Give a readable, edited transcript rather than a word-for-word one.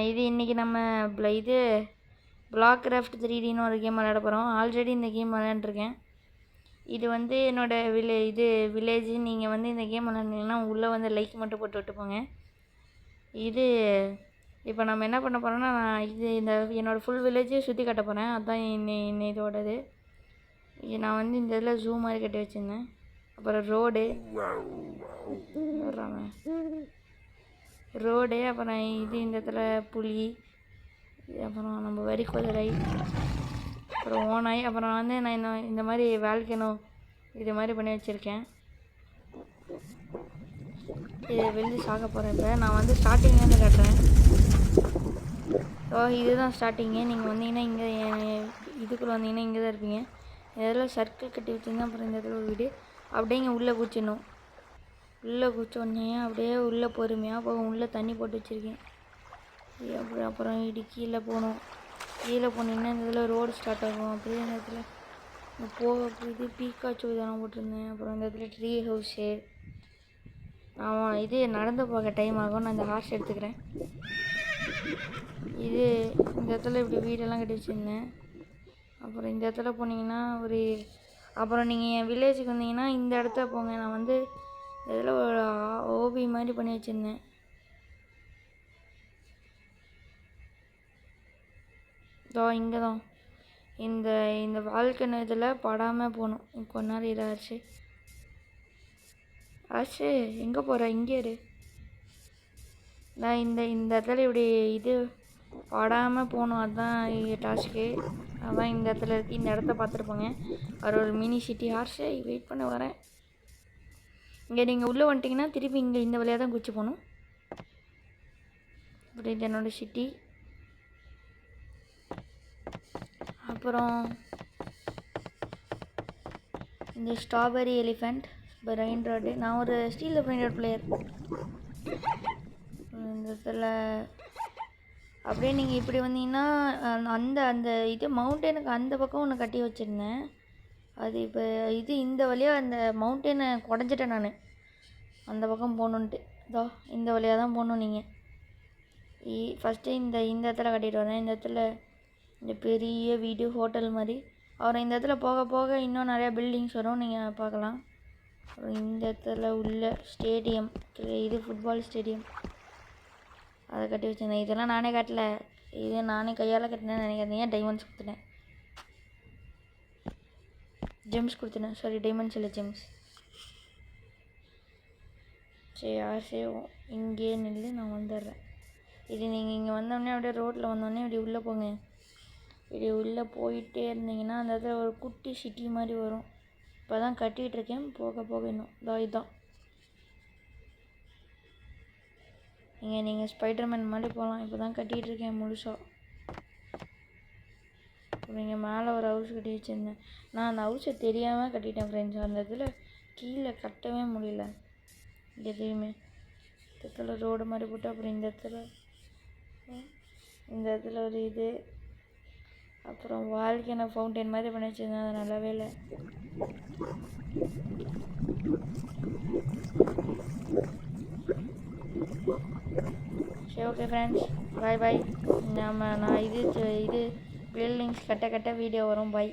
இது இன்றைக்கி நம்ம இது பிளாக் கிராஃப்ட் 3Dன்னு ஒரு கேம் விளையாட போகிறோம். ஆல்ரெடி இந்த கேம் விளையாண்டுருக்கேன். இது வந்து என்னோடய வில்லேஜ். நீங்கள் வந்து இந்த கேம் விளையாண்டிங்கன்னா உள்ளே வந்து லைக் மட்டும் போட்டு விட்டு போங்க. இது இப்போ நம்ம என்ன பண்ண போகிறோம்னா, நான் என்னோடய ஃபுல் வில்லேஜே சுற்றி காட்ட போகிறேன். அதுதான் இதோடது. நான் வந்து இந்த இதில் ஜூ மாதிரி கட்டி வச்சுருந்தேன். அப்புறம் ரோடு, அப்புறம் இந்த இடத்துல புலி, அப்புறம் நம்ம வரி குதிரை, அப்புறம் ஓனாய், அப்புறம் வந்து நான் இந்த மாதிரி வால்கனோ இது மாதிரி பண்ணி வச்சுருக்கேன். இதை வெளியே சாக்க போகிறேன். இப்போ நான் வந்து ஸ்டார்டிங்லேருந்து காட்டுறேன். இதுதான் ஸ்டார்டிங்கு. நீங்கள் வந்தீங்கன்னா இங்கே இதுக்குள்ளே வந்தீங்கன்னா இங்கே தான் இருப்பீங்க. இதெல்லாம் சர்க்கிள் கட்டி வச்சுருந்தேன். அப்புறம் இந்த இடத்துல ஒரு வீடு. அப்படியே இங்கே உள்ளே குச்சிடணும். உள்ளே குச்சோடனே அப்படியே உள்ளே பொறுமையாக போகும். உள்ளே தண்ணி போட்டு வச்சுருக்கேன். அப்புறம் கீழே போகணும். கீழே போனீங்கன்னா இந்த இதில் ரோடு ஸ்டார்ட் ஆகும். அப்படியே இந்த இடத்துல இது பீக்காச்சு இதெல்லாம் போட்டிருந்தேன். அப்புறம் இந்த இடத்துல ட்ரீ ஹவுஸு. நான் இது நடந்து போக டைம் ஆகும். நான் இந்த ஹார்ஸ் எடுத்துக்கிறேன். இந்த இடத்துல இப்படி வீடெல்லாம் கட்டி வச்சுருந்தேன். அப்புறம் இந்த இடத்துல போனீங்கன்னா அப்புறம் நீங்கள் என் வில்லேஜுக்கு வந்தீங்கன்னா இந்த இடத்துல போங்க. நான் வந்து இதில் ஒரு ஓபி மாதிரி பண்ணி வச்சுருந்தேன். இங்கே தான் இந்த வால்கனோ இதில் படாமல் போகணும். கொஞ்ச நேரம் இதாச்சு. எங்கே போகிற? இங்கே இரு. நான் இந்த இடத்துல இப்படி இது படாமல் போகணும். அதுதான் டாஸ்க்கு. அதான் இந்த இடத்துல இருக்குது. இந்த இடத்த பார்த்துருப்போங்க. ஒரு மினி சிட்டி. ஹார்ஸே வெயிட் பண்ண வரேன். இங்கே நீங்கள் உள்ளே வந்துட்டிங்கன்னா திருப்பி இங்கே இந்த வழியாக தான் குச்சி போகணும். இப்படி இது என்னோடய சிட்டி. அப்புறம் இந்த ஸ்ட்ராபெரி எலிஃபெண்ட், பிரைன் ராடு. நான் ஒரு ஸ்டீல் பிரைன் ராட் பிளேயர். இந்த இடத்துல அப்படியே நீங்கள் இப்படி வந்தீங்கன்னா அந்த இது மவுண்டனுக்கு அந்த பக்கம் ஒன்று கட்டி வச்சுருந்தேன். அது இப்போ இந்த வழியாக அந்த மவுண்டனை குடஞ்சிட்டேன் நான். அந்த பக்கம் போகணுன்ட்டு இந்த வழியாக தான் போகணும். நீங்கள் ஃபஸ்ட்டு இந்த இடத்துல கட்டிட்டு வரேன். இந்த இடத்துல இந்த பெரிய வீடு ஹோட்டல் மாதிரி. அப்புறம் இந்த இடத்துல போக போக இன்னும் நிறையா பில்டிங்ஸ் வரும். நீங்கள் பார்க்கலாம். அப்புறம் இந்த இடத்துல உள்ள ஸ்டேடியம், இது ஃபுட்பால் ஸ்டேடியம், அதை கட்டி வச்சுருந்தேன். இதெல்லாம் நானே காட்டல. இது நானே கையால் கட்டினேன்னு நினைக்காதீங்க. டைமண்ட்ஸ் கொடுத்துட்டேன். ஜெம்ஸ் கொடுத்துட்டேன். சாரி, டைமண்ட்ஸ் இல்லை, ஜெம்ஸ். சரி, ஆசையும் இங்கே நின்று நான் வந்துடுறேன். இது நீங்கள் இங்கே வந்தோடனே அப்படியே ரோட்டில் வந்தோடனே இப்படி உள்ளே போங்க. இப்படி உள்ளே போயிட்டே இருந்தீங்கன்னா அந்த இடத்துல ஒரு குட்டி சிட்டி மாதிரி வரும். இப்போ தான் கட்டிகிட்ருக்கேன். போக போக இன்னும் இதுதான். நீங்கள் ஸ்பைடர்மேன் மாதிரி போகலாம். இப்போ தான் கட்டிகிட்ருக்கேன் முழுசாக. நீங்கள் மேலே ஒரு ஹவுஸ் கட்டி வச்சுருந்தேன். நான் அந்த ஹவுஸை தெரியாமல் கட்டிட்டேன் ஃப்ரெண்ட்ஸ். அந்த இதில் கீழே கட்டவே முடியல. எதையுமே இந்த இடத்துல ரோடு மாதிரி போட்டு, அப்புறம் இந்த இடத்துல ஒரு இது, அப்புறம் வால்கனோ ஃபவுண்டைன் மாதிரி பண்ணி வச்சுருந்தேன். அது நல்லாவே இல்லை. சரி, ஓகே ஃப்ரெண்ட்ஸ், பாய். நான் இது பில்டிங்ஸ் கட்ட வீடியோ வரும். பாய்.